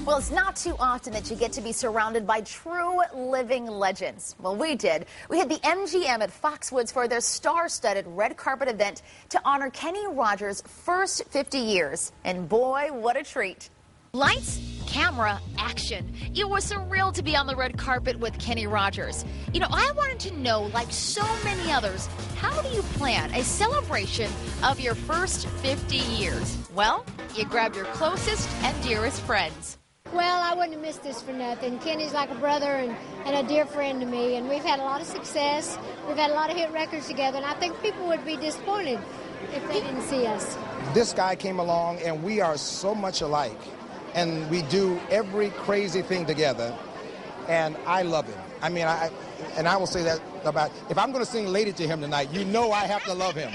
Well, it's not too often that you get to be surrounded by true living legends. Well, we did. We had the MGM at Foxwoods for their star-studded red carpet event to honor Kenny Rogers' first 50 years. And boy, what a treat. Lights, camera, action. It was surreal to be on the red carpet with Kenny Rogers. You know, I wanted to know, like so many others, how do you plan a celebration of your first 50 years? Well, you grab your closest and dearest friends. Well, I wouldn't have missed this for nothing. Kenny's like a brother and a dear friend to me, and we've had a lot of success. We've had a lot of hit records together, and I think people would be disappointed if they didn't see us. This guy came along, and we are so much alike, and we do every crazy thing together, and I love him. I mean, I will say that about, if I'm going to sing Lady to him tonight, you know I have to love him.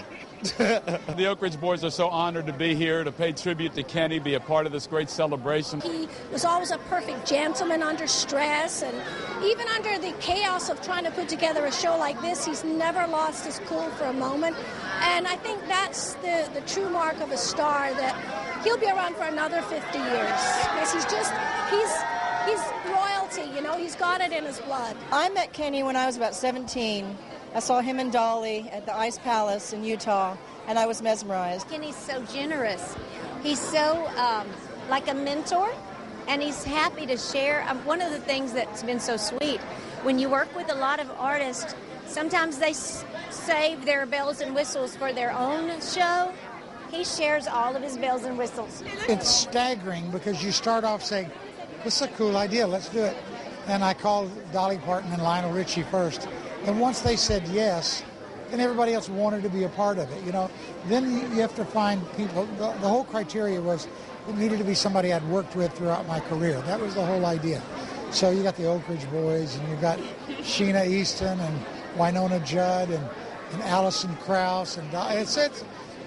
The Oak Ridge Boys are so honored to be here to pay tribute to Kenny, be a part of this great celebration. He was always a perfect gentleman under stress, and even under the chaos of trying to put together a show like this, he's never lost his cool for a moment. And I think that's the true mark of a star, that he'll be around for another 50 years. Because he's royalty, you know, he's got it in his blood. I met Kenny when I was about 17. I saw him and Dolly at the Ice Palace in Utah, and I was mesmerized. Kenny's so generous. He's so like a mentor, and he's happy to share. One of the things that's been so sweet, when you work with a lot of artists, sometimes they save their bells and whistles for their own show. He shares all of his bells and whistles. It's staggering because you start off saying, this is a cool idea, let's do it. And I called Dolly Parton and Lionel Richie first. And once they said yes, then everybody else wanted to be a part of it, you know. Then you have to find people. The whole criteria was it needed to be somebody I'd worked with throughout my career. That was the whole idea. So you got the Oak Ridge Boys, and you got Sheena Easton and Winona Judd and Alison Krauss. And I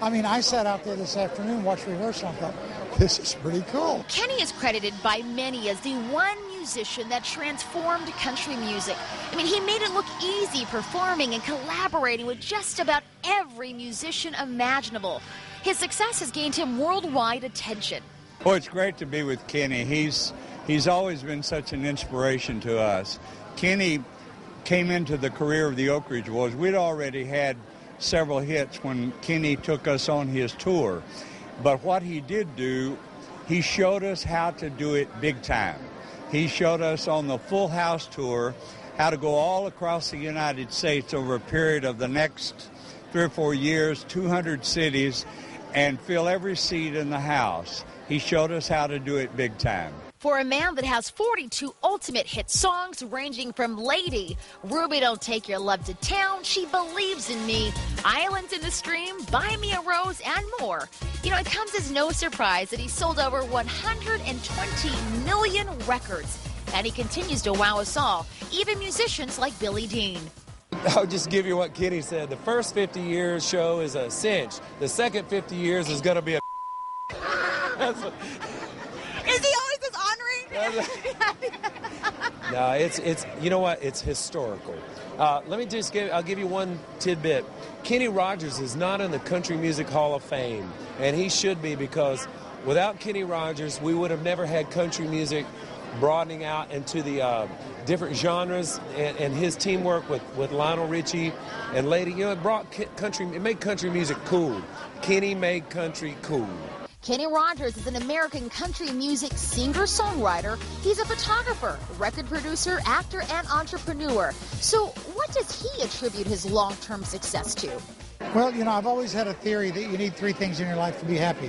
mean, I sat out there this afternoon, watched rehearsal, and thought, this is pretty cool. Kenny is credited by many as the one musician that transformed country music. I mean, he made it look easy performing and collaborating with just about every musician imaginable. His success has gained him worldwide attention. Well, it's great to be with Kenny. He's always been such an inspiration to us. Kenny came into the career of the Oak Ridge Boys. We'd already had several hits when Kenny took us on his tour. But what he did do, he showed us how to do it big time. He showed us on the Full House tour how to go all across the United States over a period of the next 3 or 4 years, 200 cities, and fill every seat in the house. He showed us how to do it big time. For a man that has 42 ultimate hit songs ranging from Lady, Ruby Don't Take Your Love to Town, She Believes in Me, Islands in the Stream, Buy Me a Rose, and more. You know, it comes as no surprise that he sold over 120 million records. And he continues to wow us all, even musicians like Billy Dean. I'll just give you what Kenny said. The first 50 years show is a cinch. The second 50 years is going to be a Is he always this honoring? No, it's you know what? It's historical. Let me I'll give you one tidbit. Kenny Rogers is not in the Country Music Hall of Fame, and he should be, because without Kenny Rogers, we would have never had country music broadening out into the different genres, and his teamwork with Lionel Richie and Lady, you know, it made country music cool. Kenny made country cool. Kenny Rogers is an American country music singer-songwriter. He's a photographer, record producer, actor, and entrepreneur. So what does he attribute his long-term success to? Well, you know, I've always had a theory that you need 3 things in your life to be happy.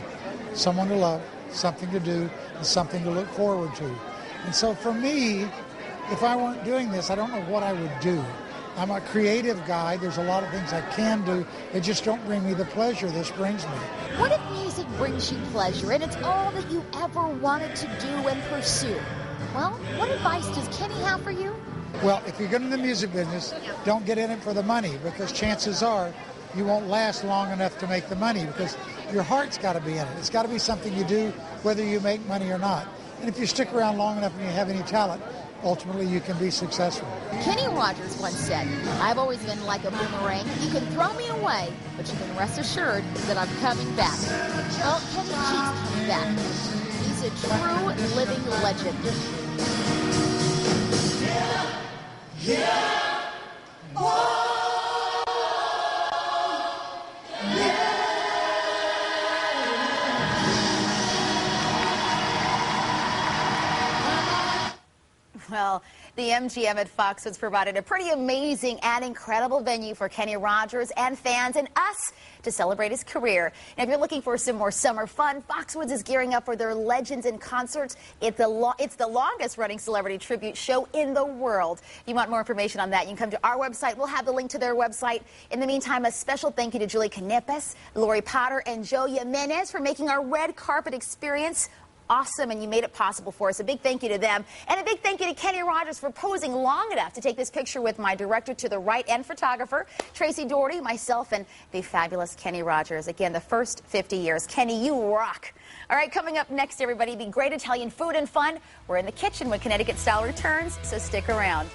Someone to love, something to do, and something to look forward to. And so for me, if I weren't doing this, I don't know what I would do. I'm a creative guy. There's a lot of things I can do that just don't bring me the pleasure this brings me. What if music brings you pleasure and it's all that you ever wanted to do and pursue? Well, what advice does Kenny have for you? Well, if you're good in the music business, don't get in it for the money, because chances are you won't last long enough to make the money, because your heart's got to be in it. It's got to be something you do whether you make money or not. And if you stick around long enough and you have any talent, ultimately you can be successful. Kenny Rogers once said, I've always been like a boomerang. You can throw me away, but you can rest assured that I'm coming back. Well, Kenny keeps coming back. He's a true living legend. Well, the MGM at Foxwoods provided a pretty amazing and incredible venue for Kenny Rogers and fans and us to celebrate his career. Now, if you're looking for some more summer fun, Foxwoods is gearing up for their Legends in Concerts. It's the longest-running celebrity tribute show in the world. If you want more information on that, you can come to our website. We'll have the link to their website. In the meantime, a special thank you to Julie Canipes, Lori Potter, and Joe Jimenez for making our red carpet experience awesome, and you made it possible for us. A big thank you to them, and a big thank you to Kenny Rogers for posing long enough to take this picture with my director to the right and photographer, Tracy Doherty, myself, and the fabulous Kenny Rogers. Again, the first 50 years. Kenny, you rock. All right, coming up next, everybody, be great Italian food and fun. We're in the kitchen when Connecticut Style returns, so stick around.